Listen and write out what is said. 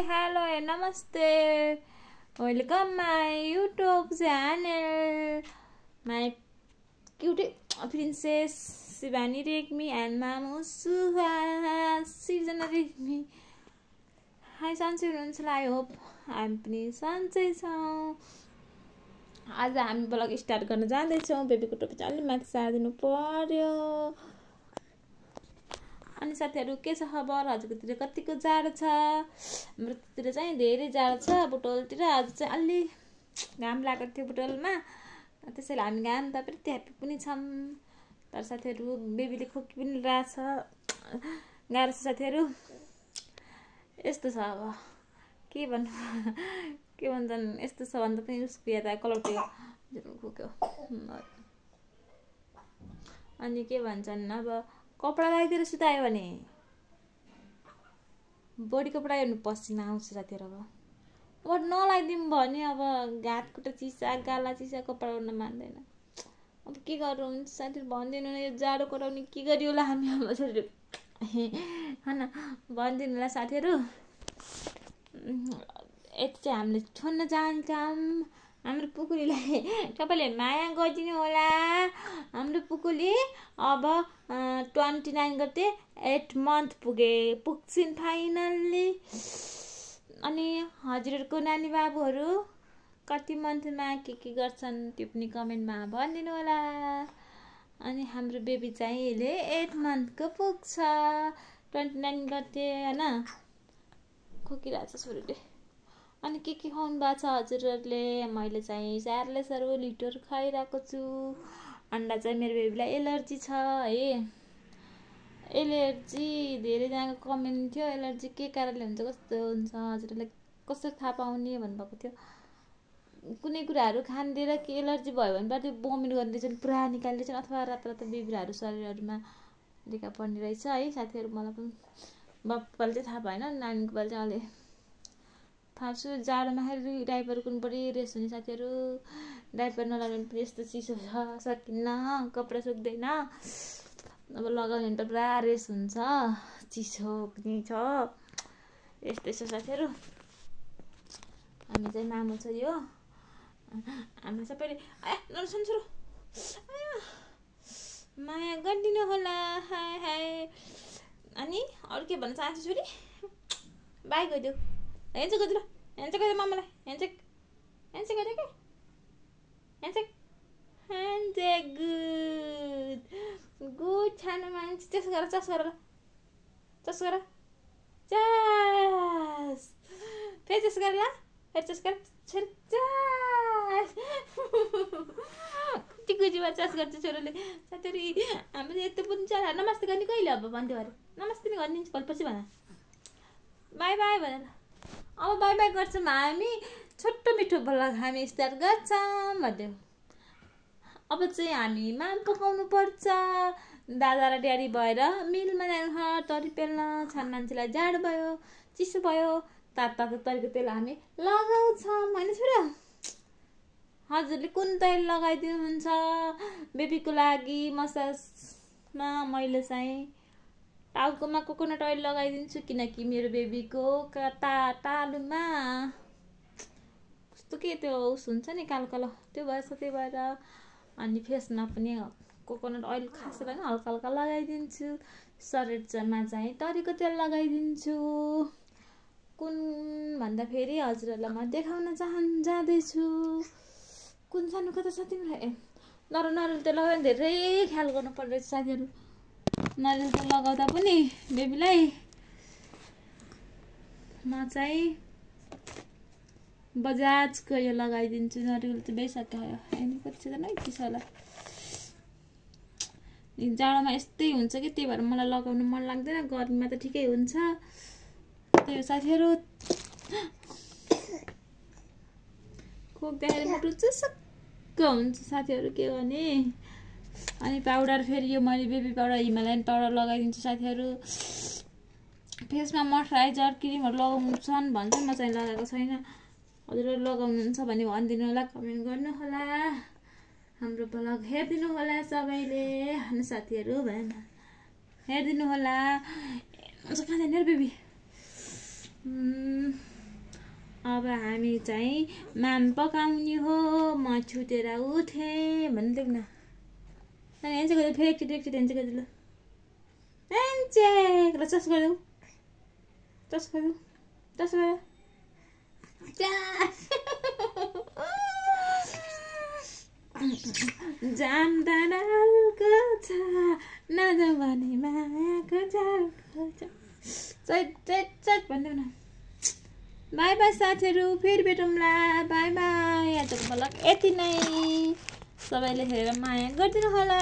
hello and namaste. Welcome my YouTube channel. My cutie princess Shivani Rekmi and Mamu Suhasina Rekmi. Hi सन्चै हुनुहुन्छ I hope हामी पनि सन्चै छौं। आज हामी ब्लग स्टार्ट गर्न जाँदैछौं। बेबीको टोपी चाहिँ अलि माथि सार्दिनु पर्यो। अनि साथीहरु के छ खबर? हजुरकोतिर कतिको जाडो छ? हाम्रोतिर चाहिँ धेरै जाडो छ। बुटोलतिर आज चाहिँ अलि घाम लागेको थियो बुटोलमा, त्यसैले हामी घाम तापेर ह्यापी पनि छौं। तर साथीहरु बेबीले खोकी पनि रहेछ, गाह्रो छ साथीहरु। यस्तो छ अब के भन्नु, के भन्छन्, यस्तो छ भन्दा पनि उसको याद आयो, कलौटे खोक्यो। अनि के भन्छन्, अब कपडा लगाइदिएर सुतायो भने बडी कपडा हेर्नु पसिना आउँछ साथीहरु। अब नलाइदिउँ भने अब घात खुट्टा चिसा, गाला चिसा, कपडा ओर्न मान्दैन। अब के गर्नु हुन्छ साथीहरु, भन्दिनु न, यो जाडो कराउने के गरियो होला हामी अब साथीहरु, हैन भन्दिनु होला साथीहरु। यति चाहिँ हामीले छोड्न चाहन्छौँ हाम्रो पुकुलीलाई। तपाईले माया गरिदिनु होला। हाम्रो पुकुली अब 29 गते 8 मन्थ पुग्छिन् फाइनल्ली। अनि हजुरहरुको नानी बाबुहरु कति मन्थमा के गर्छन् त्यो पनि कमेन्टमा भनिदिनु होला। अनि हाम्रो बेबी चाहिँ अहिले 8 मन्थको पुग्छ 29 गते, हैन। खोकिरहेछ छोरीले। अनि के खुवाउनु भएको छ हजुरहरुले? मैले चाहिँ स्यारले सरो लिटर खाइरहेको छु। अन्डा चाहिँ मेरो बेबीलाई एलर्जी छ है। एलर्जी धेरै जनाको कमेन्ट थियो, एलर्जी के कारणले हुन्छ, कस्तो हुन्छ, हजुरहरुले कसरी थाहा पाउने भन्नुभएको थियो। कुनै कुराहरु खान्दिएर के एलर्जी भयो भने बाटो बमिट गर्दैछन्, पुरा निकाल्दैछन्, अथवा रात बिबिराहरु शरीरहरुमा देखा पर्ने रहेछ है साथीहरु। मलाई पनि बाबुले चाहिँ थाहा भएन, नानीको बाले चाहिँ अलि थाहा छु। जाडोमा फेरि डाइपर कुन परि रेस हुने साथीहरु। डाइपर नलाउने पनि यस्तो चिसो छ, सकिन्न, कपडा सुक्दैन। अब लगाउने भने त पुरा रेस हुन्छ, चिसो पनि छ। यस्तै छ साथीहरु। हामी चाहिँ मामु छ यो। हामी सबैले नर्सन सुरु माया गरिदिनु होला। हाय हाय। अनि अरु के भन्न चाहन्छु छोरी? बाइ गरिदेऊ। हेन्चेक गरिदेऊ, हेन्चेक गरिदेऊ मामालाई, हेन्चेक हेन्चेक गरिदेऊ के, हेन्चेक हेन्चेक। गुड छानो मान्छे। चस गर, चस गर, चस गर, चस। फेरि चस गर ल, फेरि चस गर, छोरी चस। कुटीकुटीमा चस गर्छ छोरीले साथीहरु। हामीले यस्तो पनि छ। नमस्ते गर्ने कहिले अब भन्थ्यो अरे? नमस्ते नि गरिदिन्छु भोलिपछि भन। बाई बाई भनेर अब बाई बाई गर्छौँ हामी। छोटो मिठो ब्लग हामी स्टार्ट गर्छौँ भन्थ्यो। अब चाहिँ हामी माम पकाउनु पर्छ। दादा र ड्याडी भएर मिलमा जानु, तरी पेल्न। छान मान्छेलाई जाडो भयो, चिसो भयो, तातो तरीको तेल हामी लगाउँछौँ, हैन छोरा? हजुरले कुन तेल लगाइदिनुहुन्छ बेबीको लागि? मसाजमा मैले चाहिँ टाउकोमा कोकोनट ओइल लगाइदिन्छु, किनकि मेरो बेबीको तालुमा कस्तो के त्यो उस हुन्छ नि, कालो कालो, त्यो भएछ, त्यही भएर। अनि फेसमा पनि कोकोनट ओइल खास गरी हल्का हल्का लगाइदिन्छु। शरीरमा चाहिँ तरीको तेल लगाइदिन्छु। कुन भन्दा फेरि हजुरहरूलाई म देखाउन जाँदैछु। कुन सानो कता छ तिमीलाई? नरिवल तेल लगायो भने धेरै ख्याल गर्नु पर्दो रहेछ साथीहरु। नरिवल तेल लगाउँदा पनि बेबीलाई म चाहिँ बजाजको यो लगाइदिन्छु। नरिवल तेल बेइसक्यो। अनि कति छ त नै छ होला। जाडोमा यस्तै हुन्छ कि, त्यही भएर मलाई लगाउनु मन लाग्दैन। गर्मीमा त ठिकै हुन्छ। त्यही हो साथीहरु। खोक्दाखेरि मुटु चुसक्क हुन्छ साथीहरु, के गर्ने। अनि पाउडर फेरि यो मैले बेबी पाउडर हिमालयन पाउडर लगाइदिन्छु साथीहरु। फेसमा मोइस्चराइजर क्रिमहरु लगाउँछन् भन्छ, म चाहिँ लगाएको छैन। हजुरहरु लगाउनुहुन्छ भने भनिदिनु होला, कमेन्ट गर्नु होला। हाम्रो ब्लग हेरिदिनु होला सबैले, हैन साथीहरु? भएन हेरिदिनु होला। खाँदैन बेबी। अब हामी चाहिँ माम पकाउने हो, म छुटेर उठेँ भन्दै न हेन्चे गर्दै फेरि एकचोटि हेन्चे गर्दै ल हेन्चे ल चस गर्दै जाम्दा डालको छ नजाऊ भने मायाको जालको छ चट भन्दै न बाई बाई साथीहरू, फेरि भेटौँला, बाई बाई। आजको ब्लग यति नै, सबैले हेरेर माया गरिदिनु होला।